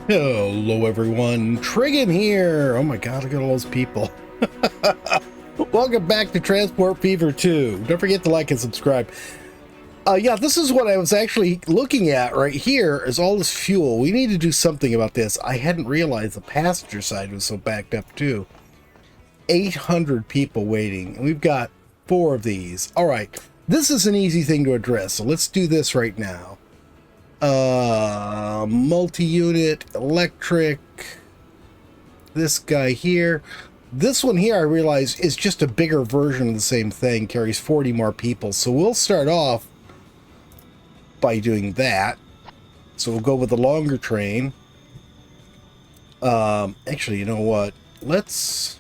Hello everyone, Trigan here. Oh my god, look at all those people. Welcome back to Transport Fever 2. Don't forget to like and subscribe. Yeah, this is what I was actually looking at right here, is all this fuel. We need to do something about this. I hadn't realized the passenger side was so backed up too. 800 people waiting, and we've got 4 of these. All right, this is an easy thing to address, so let's do this right now. Multi-unit, electric, this guy here. This one here, I realize, is just a bigger version of the same thing, carries 40 more people. So we'll start off by doing that. So we'll go with the longer train. Actually, you know what? Let's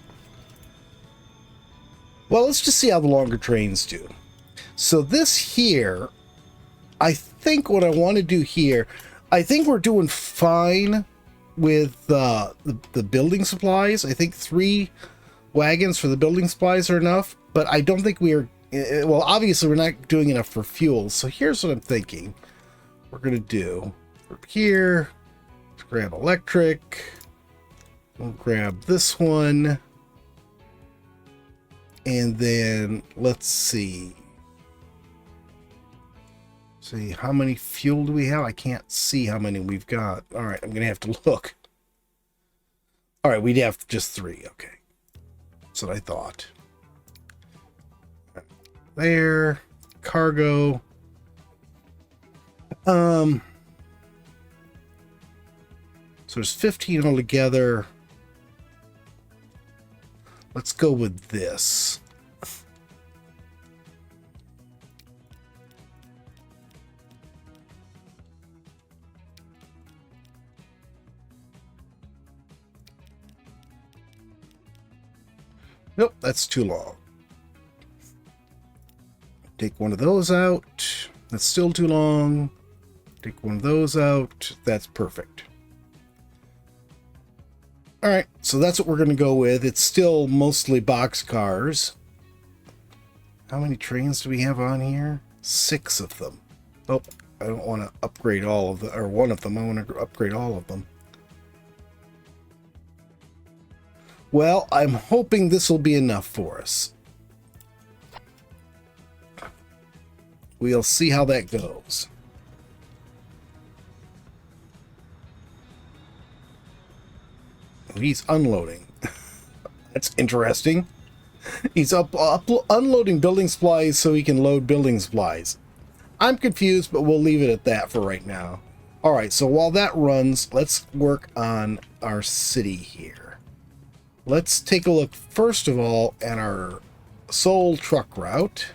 just see how the longer trains do. So this here, I think what I want to do here, I think we're doing fine with the building supplies. I think 3 wagons for the building supplies are enough, but I don't think we are, well, obviously we're not doing enough for fuel. So here's what I'm thinking we're going to do. Over here, let's grab electric. We'll grab this one. And then let's see. See, how many fuel do we have? I can't see how many we've got. All right, I'm going to have to look. All right, we'd have just 3. Okay. That's what I thought. There. Cargo. So there's 15 altogether. Let's go with this. Nope, that's too long. Take one of those out. That's still too long. Take one of those out. That's perfect. All right, so that's what we're going to go with. It's still mostly box cars. How many trains do we have on here? 6 of them. Oh, I don't want to upgrade all of them, or one of them. I want to upgrade all of them. Well, I'm hoping this will be enough for us. We'll see how that goes. He's unloading. That's interesting. He's unloading building supplies so he can load building supplies. I'm confused, but we'll leave it at that for right now. All right, so while that runs, let's work on our city here. Let's take a look, first of all, at our sole truck route,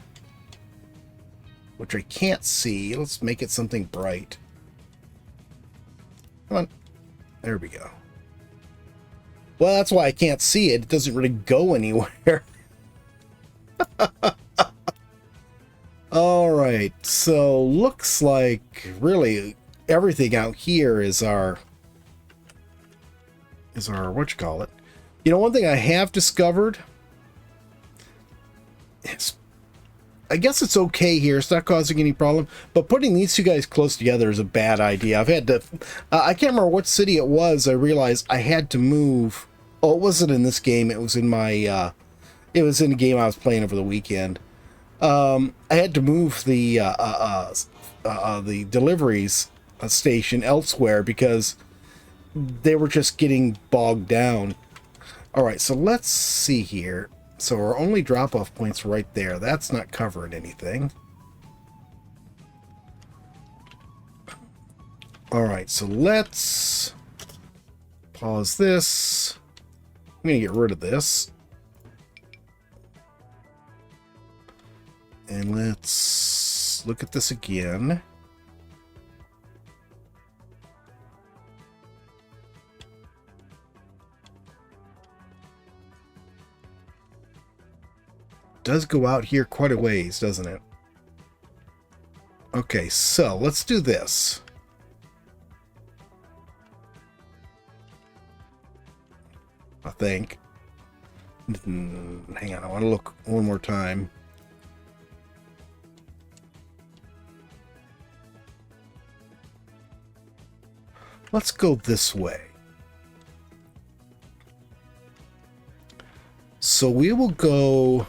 which I can't see. Let's make it something bright. Come on. There we go. Well, that's why I can't see it. It doesn't really go anywhere. All right. So looks like really everything out here is our whatchamacallit. You know, one thing I have discovered is, I guess it's okay here. It's not causing any problem, but putting these 2 guys close together is a bad idea. I've had to, I can't remember what city it was. I realized I had to move. Oh, it wasn't in this game. It was in my, it was in a game I was playing over the weekend. I had to move the deliveries station elsewhere because they were just getting bogged down. All right, so let's see here. So our only drop-off point's right there. That's not covering anything. All right, so let's pause this. I'm going to get rid of this. And let's look at this again. Does go out here quite a ways, doesn't it? Okay, so let's do this. I think. Hang on, I want to look one more time. Let's go this way. So we will go...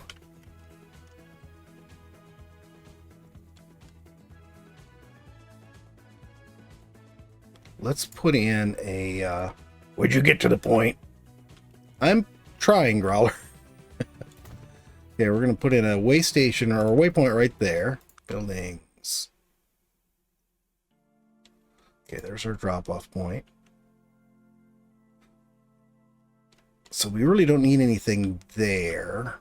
Let's put in a... Would you get to the point? I'm trying, Growler. Okay, we're going to put in a way station or a waypoint right there. Buildings. Okay, there's our drop-off point. So we really don't need anything there.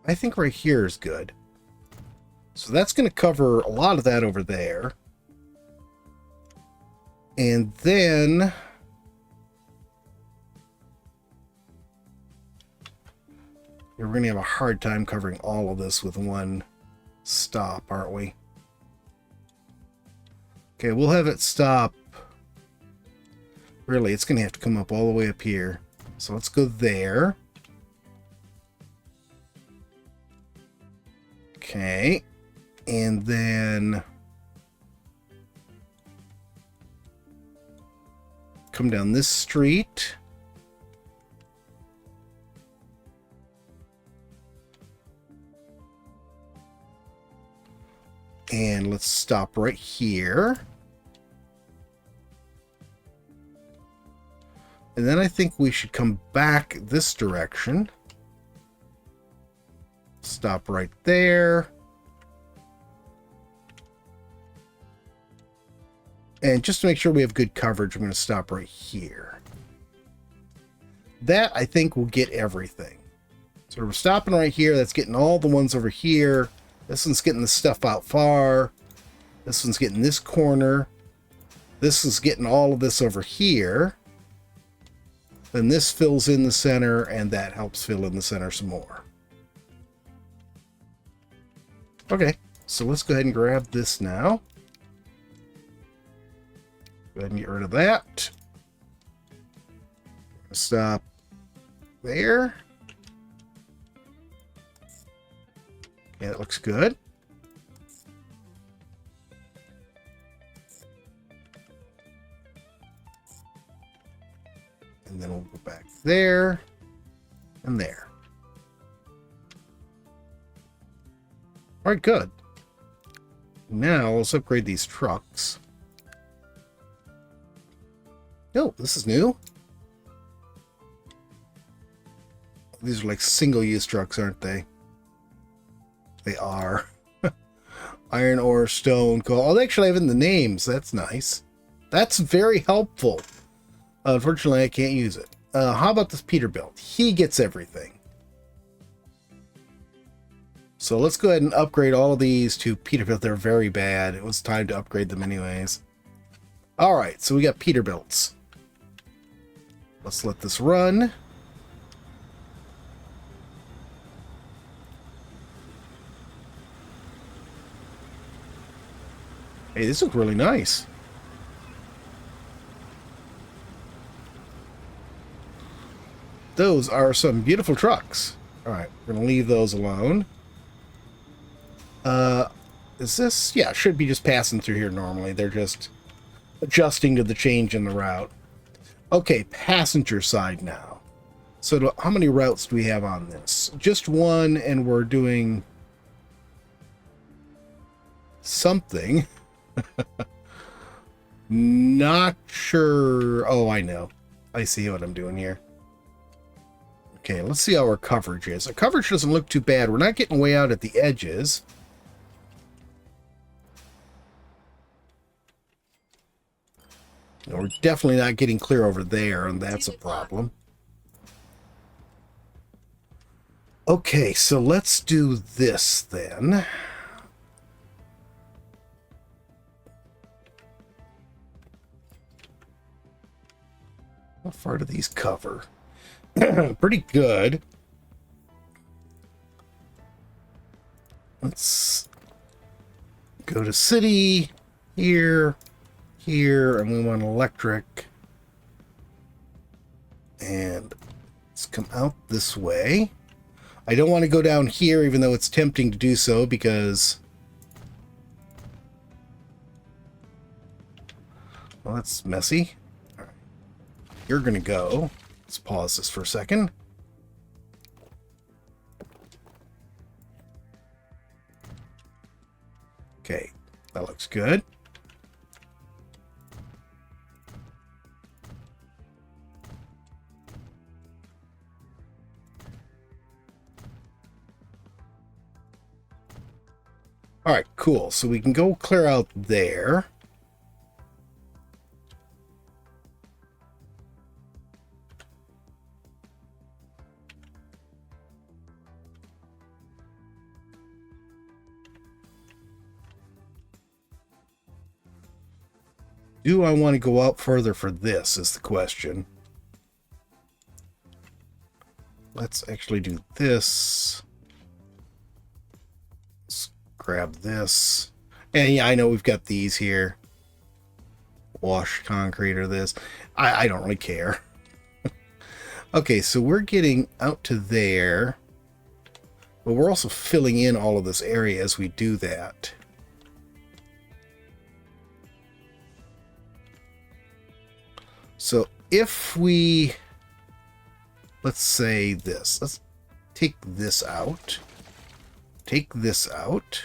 I think right here is good. So that's going to cover a lot of that over there. And then... we're going to have a hard time covering all of this with one stop, aren't we? Okay, we'll have it stop. Really, it's going to have to come up all the way up here. So let's go there. Okay, and then come down this street. And let's stop right here. And then I think we should come back this direction. Stop right there. And just to make sure we have good coverage, I'm going to stop right here. That, I think, will get everything. So we're stopping right here. That's getting all the ones over here. This one's getting the stuff out far. This one's getting this corner. This is getting all of this over here. Then this fills in the center, and that helps fill in the center some more. Okay, so let's go ahead and grab this now. Go ahead and get rid of that. Stop there. Yeah, that looks good. And then we'll go back there and there. All right, good. Now let's upgrade these trucks. Oh, this is new. These are like single-use trucks, aren't they? They are. Iron ore, stone, coal. Oh, they actually have in the names. That's nice. That's very helpful. Unfortunately, I can't use it. How about this Peterbilt? He gets everything. So let's go ahead and upgrade all of these to Peterbilt. They're very bad. It was time to upgrade them anyways. All right, so we got Peterbilts. Let's let this run. Hey, this looks really nice. Those are some beautiful trucks. All right, we're going to leave those alone. Is this? Yeah, should be just passing through here normally. They're just adjusting to the change in the route. Okay, passenger side now. So how many routes do we have on this? Just one, and we're doing something. Not sure. Oh, I know. I see what I'm doing here. Okay, let's see how our coverage is. Our coverage doesn't look too bad. We're not getting way out at the edges. We're definitely not getting clear over there, and that's a problem. Okay, so let's do this then. How far do these cover? Pretty good. Let's go to city. here, here, and we want electric. And let's come out this way. I don't want to go down here, even though it's tempting to do so, because... well, that's messy. All right. You're going to go. Let's pause this for a second. Okay, that looks good. All right, cool. So we can go clear out there. Do I want to go out further for this is the question. Let's actually do this. Let's grab this. And yeah, I know we've got these here. Wash concrete or this. I don't really care. Okay, so we're getting out to there. But we're also filling in all of this area as we do that. So if we, let's say this, let's take this out, take this out,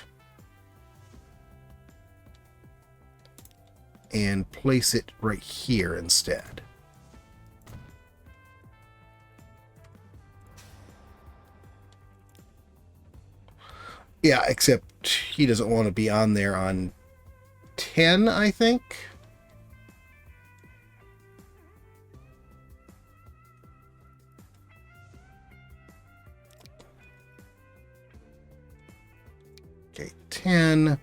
and place it right here instead. Yeah, except he doesn't want to be on there on 10, I think. Okay, 10.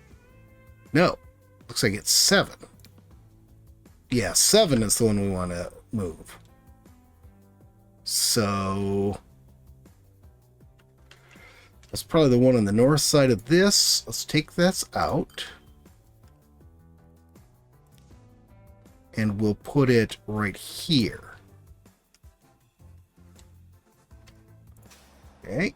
No, looks like it's 7. Yeah, 7 is the one we want to move. So that's probably the one on the north side of this. Let's take this out. And we'll put it right here. Okay.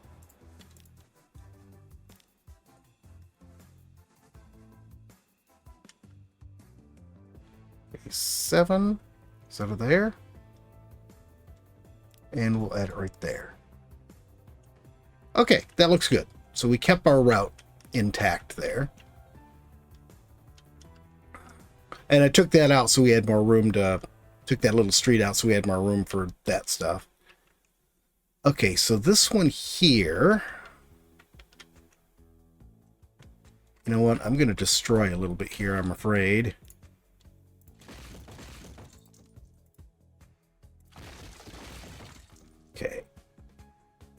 Okay, 7 is out of there. And we'll add it right there. Okay, that looks good. So we kept our route intact there. And I took that out so we had more room to... took that little street out so we had more room for that stuff. Okay, so this one here... you know what? I'm going to destroy a little bit here, I'm afraid. Okay.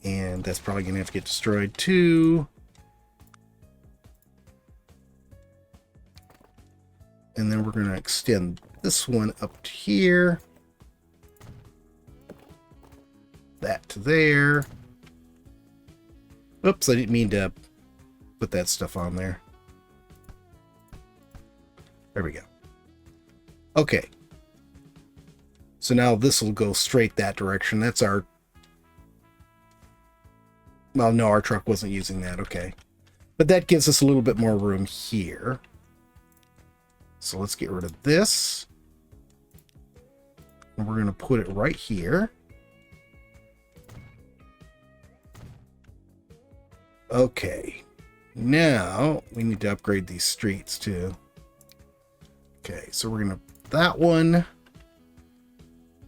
And that's probably going to have to get destroyed too. And then we're going to extend this one up to here. That to there. Oops, I didn't mean to put that stuff on there. There we go. Okay. So now this will go straight that direction. That's our... well, no, our truck wasn't using that. Okay. But that gives us a little bit more room here. So let's get rid of this. And we're going to put it right here. Okay. Now we need to upgrade these streets too. Okay, so we're going to that one.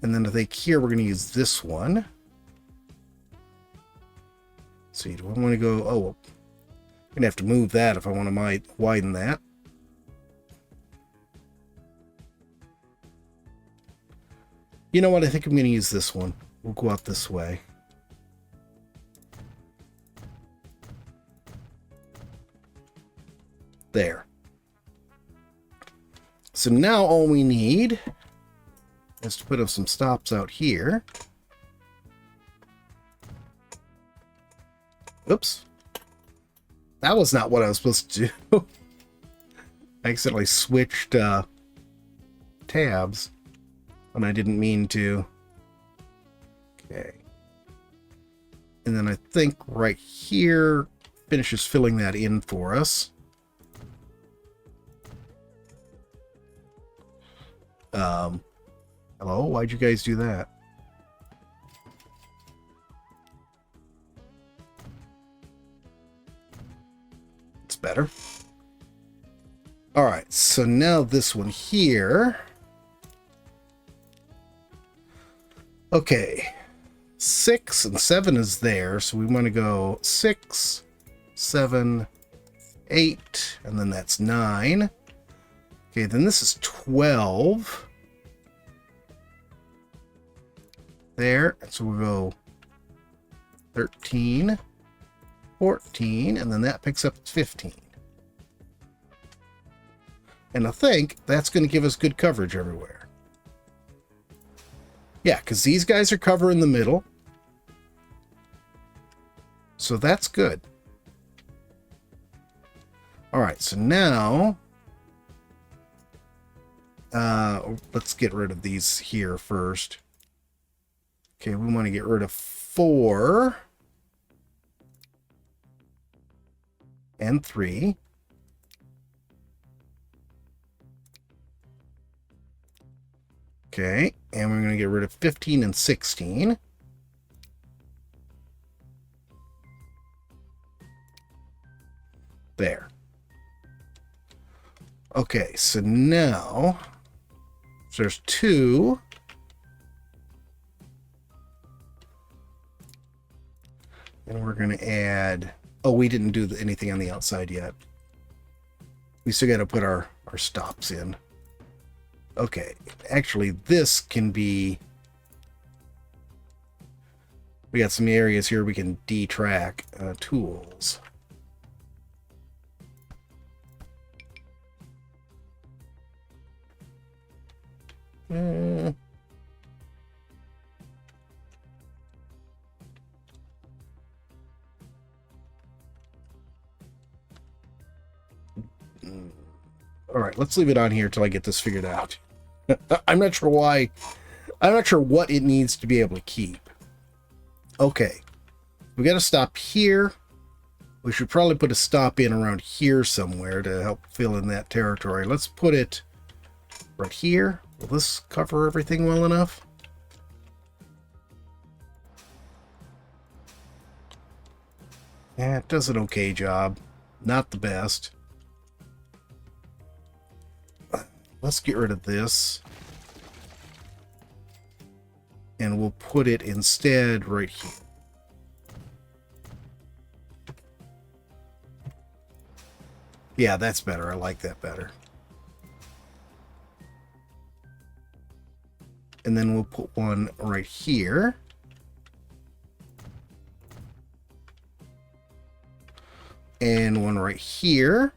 And then I think here we're going to use this one. See, do I want to go... oh, well, I'm going to have to move that if I want to widen that. You know what? I think I'm going to use this one. We'll go out this way. There. So now all we need is to put up some stops out here. Oops. That was not what I was supposed to do. I accidentally switched tabs when I didn't mean to. Okay. And then I think right here finishes filling that in for us. Hello? Why'd you guys do that? It's better. Alright, so now this one here. Okay. 6 and 7 is there, so we want to go 6, 7, 8, and then that's 9. Okay, then this is 12. There, so we'll go 13, 14, and then that picks up 15. And I think that's going to give us good coverage everywhere. Yeah, because these guys are covering the middle. So that's good. Alright, so now let's get rid of these here first. Okay, we want to get rid of 4 and 3. Okay, and we're going to get rid of 15 and 16. There. Okay, so now there's 2. And we're going to add... Oh, we didn't do anything on the outside yet. We still got to put our stops in. Okay, actually, this can be... We got some areas here we can detrack. Tools. All right, let's leave it on here till I get this figured out. I'm not sure why. I'm not sure what it needs to be able to keep. Okay, we got to stop here. We should probably put a stop in around here somewhere to help fill in that territory. Let's put it right here. Will this cover everything well enough? Yeah, it does an okay job. Not the best. Let's get rid of this. And we'll put it instead right here. Yeah, that's better. I like that better. And then we'll put one right here. And one right here.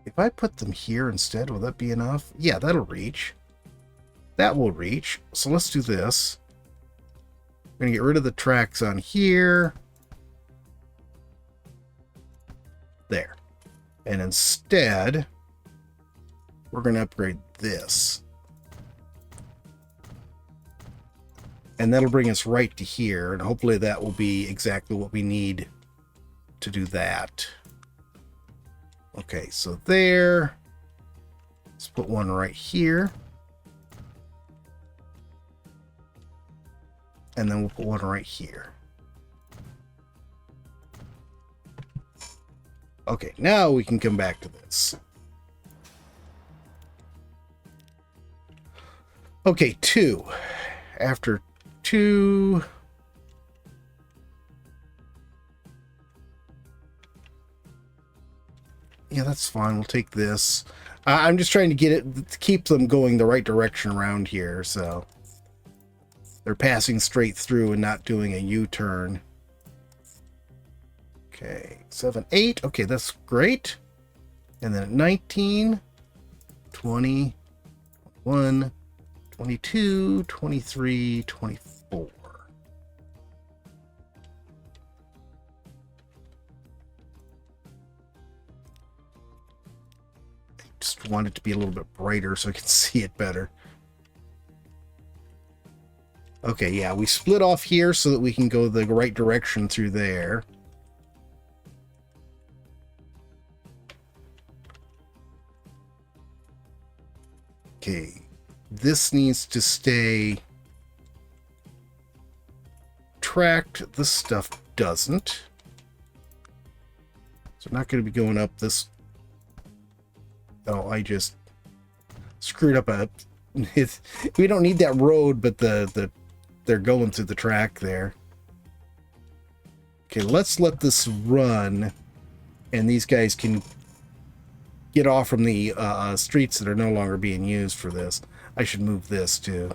If I put them here instead, will that be enough? Yeah, that'll reach. That will reach. So let's do this. We're going to get rid of the tracks on here. There. And instead, we're going to upgrade this. And that'll bring us right to here. And hopefully that will be exactly what we need to do that. Okay, so there. Let's put one right here. And then we'll put one right here. Okay, now we can come back to this. Okay, 2. After 2... Yeah, that's fine. We'll take this. I'm just trying to get it to keep them going the right direction around here, so they're passing straight through and not doing a U-turn. Okay, 7, 8. Okay, that's great. And then at 19, 20, 21, 22, 23, 24. Just want it to be a little bit brighter so I can see it better. Okay, yeah, we split off here so that we can go the right direction through there. Okay, this needs to stay tracked. This stuff doesn't. So I'm not going to be going up this. Oh, I just screwed up a. We don't need that road, but they're going through the track there. Okay, let's let this run, and these guys can get off from the streets that are no longer being used for this. I should move this too.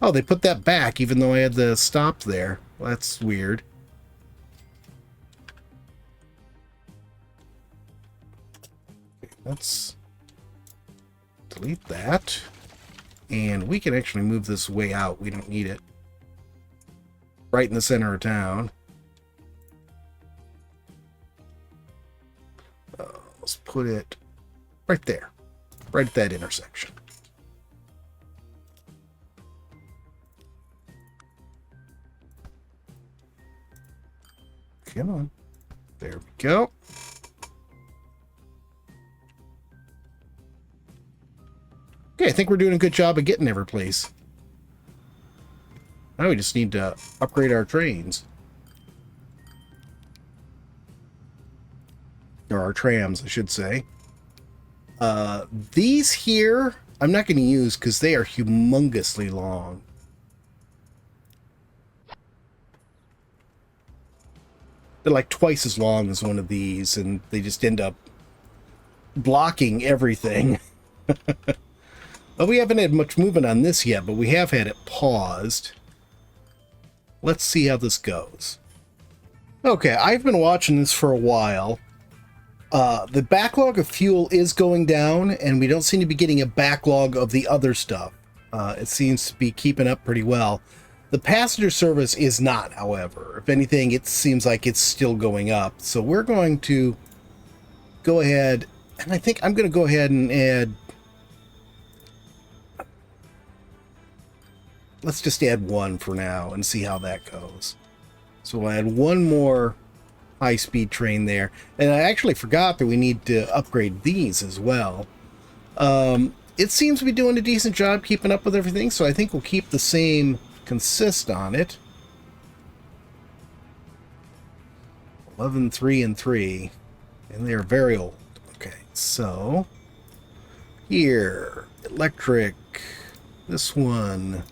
Oh, they put that back even though I had the stop there. Well, that's weird. Okay, let's delete that. And we can actually move this way out. We don't need it right in the center of town. Let's put it right there, right at that intersection. Come on. There we go. Okay, I think we're doing a good job of getting every place. Now we just need to upgrade our trains. Or our trams, I should say. These here, I'm not going to use because they are humongously long. They're like twice as long as one of these, and they just end up blocking everything. Well, we haven't had much movement on this yet, but we have had it paused. Let's see how this goes. Okay, I've been watching this for a while. The backlog of fuel is going down, and we don't seem to be getting a backlog of the other stuff. It seems to be keeping up pretty well. The passenger service is not, however. If anything, it seems like it's still going up. So we're going to go ahead, and I think I'm going to go ahead and add... Let's just add one for now and see how that goes. So we'll add one more high-speed train there. And I actually forgot that we need to upgrade these as well. It seems to be doing a decent job keeping up with everything, so I think we'll keep the same consist on it. 11, 3, and 3. And they're very old. Okay, so here, electric, this one.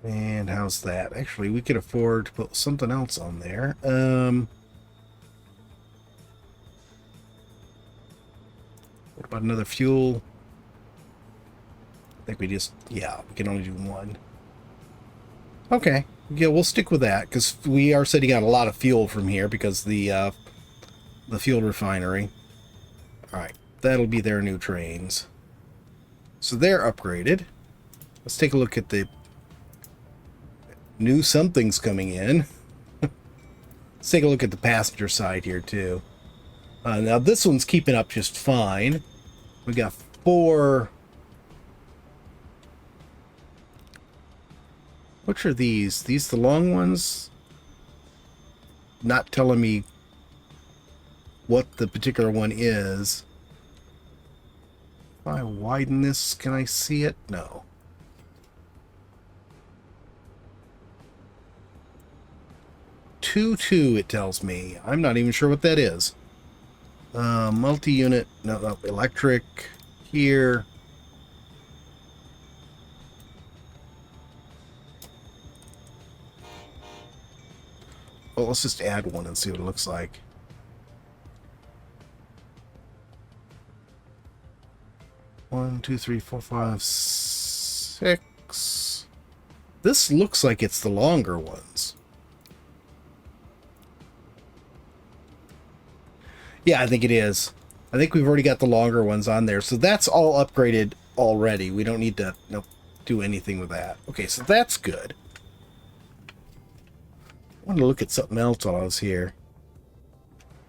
And how's that? Actually, we could afford to put something else on there. What about another fuel? I think we just, yeah, we can only do one. Okay, yeah, we'll stick with that because we are setting out a lot of fuel from here because the fuel refinery. All right, that'll be their new trains. So they're upgraded. Let's take a look at the new something's coming in. Let's take a look at the passenger side here too. Now this one's keeping up just fine. We got 4. Which are these? These the long ones? Not telling me what the particular one is. If I widen this, can I see it? No. Two, it tells me. I'm not even sure what that is. Multi-unit, no, electric here. Well, let's just add one and see what it looks like. One, 1, 2, 3, 4, 5, 6. This looks like it's the longer ones. Yeah, I think it is. I think we've already got the longer ones on there. So that's all upgraded already. We don't need to do anything with that. Okay, so that's good. I want to look at something else while I was here.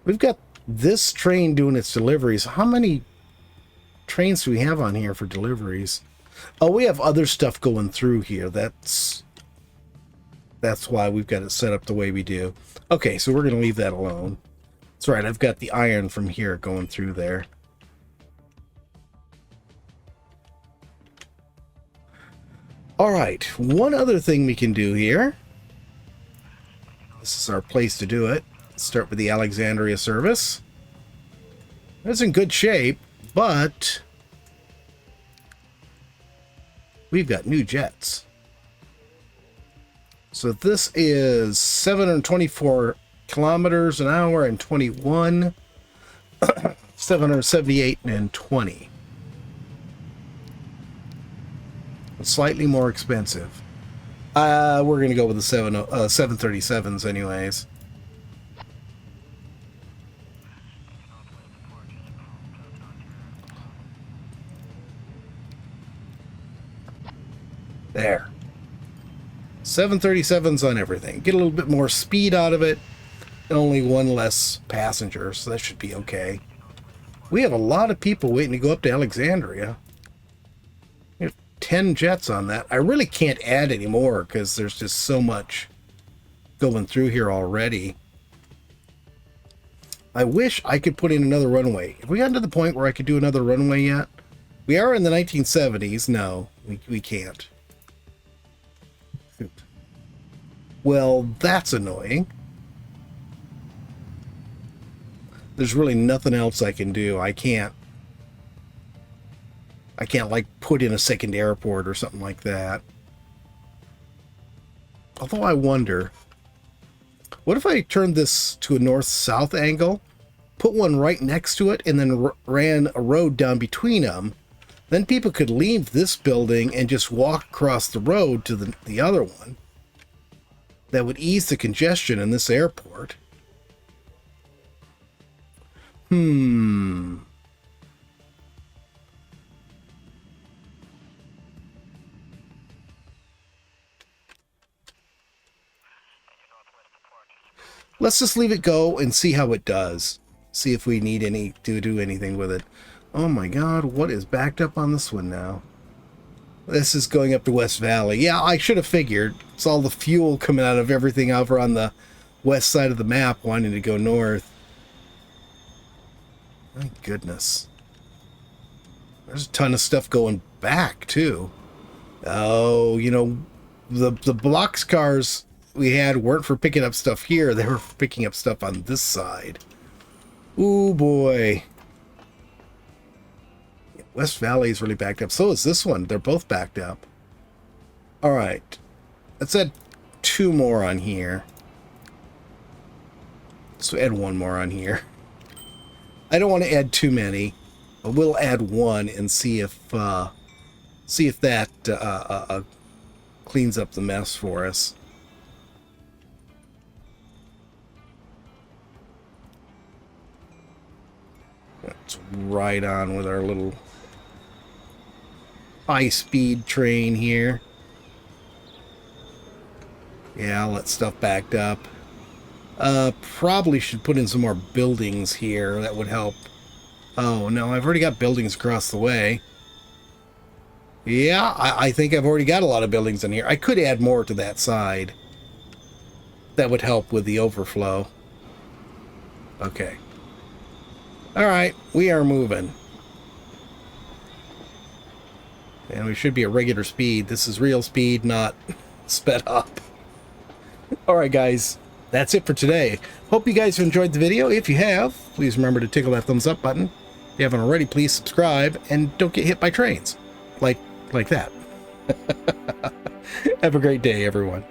We've got this train doing its deliveries. How many trains do we have on here for deliveries? Oh, we have other stuff going through here. That's why we've got it set up the way we do. Okay, so we're going to leave that alone. That's right, I've got the iron from here going through there. All right, one other thing we can do here. This is our place to do it. Let's start with the Alexandria service. It's in good shape, but we've got new jets. So this is 724 kilometers an hour and 21, 778 and 20. Slightly more expensive. We're going to go with the 737s anyways. There. 737s on everything. Get a little bit more speed out of it. And only one less passenger, so that should be okay. We have a lot of people waiting to go up to Alexandria. We have 10 jets on that. I really can't add any more because there's just so much going through here already. I wish I could put in another runway. Have we gotten to the point where I could do another runway yet? We are in the 1970s. No, we can't. Well, that's annoying. There's really nothing else I can do. I can't like put in a second airport or something like that. Although I wonder, what if I turned this to a north-south angle, put one right next to it, and then ran a road down between them? Then people could leave this building and just walk across the road to the other one. That would ease the congestion in this airport. Let's just leave it go and see how it does. See if we need to do anything with it. Oh my god, what is backed up on this one now? This is going up to West Valley. Yeah, I should have figured. It's all the fuel coming out of everything over on the west side of the map wanting to go north. My goodness. There's a ton of stuff going back, too. Oh, you know, the boxcars we had weren't for picking up stuff here. They were for picking up stuff on this side. Ooh, boy. West Valley is really backed up. So is this one. They're both backed up. All right. Let's add 2 more on here. So add 1 more on here. I don't want to add too many. But we'll add 1 and see if that cleans up the mess for us. That's right on with our little high-speed train here. Yeah, I'll let stuff backed up. Probably should put in some more buildings here. That would help. Oh, no, I've already got buildings across the way. Yeah, I think I've already got a lot of buildings in here. I could add more to that side. That would help with the overflow. Okay. All right, we are moving. And we should be at regular speed. This is real speed, not sped up. All right, guys. That's it for today. Hope you guys have enjoyed the video. If you have, please remember to tickle that thumbs up button. If you haven't already, please subscribe and don't get hit by trains. Like that. Have a great day, everyone.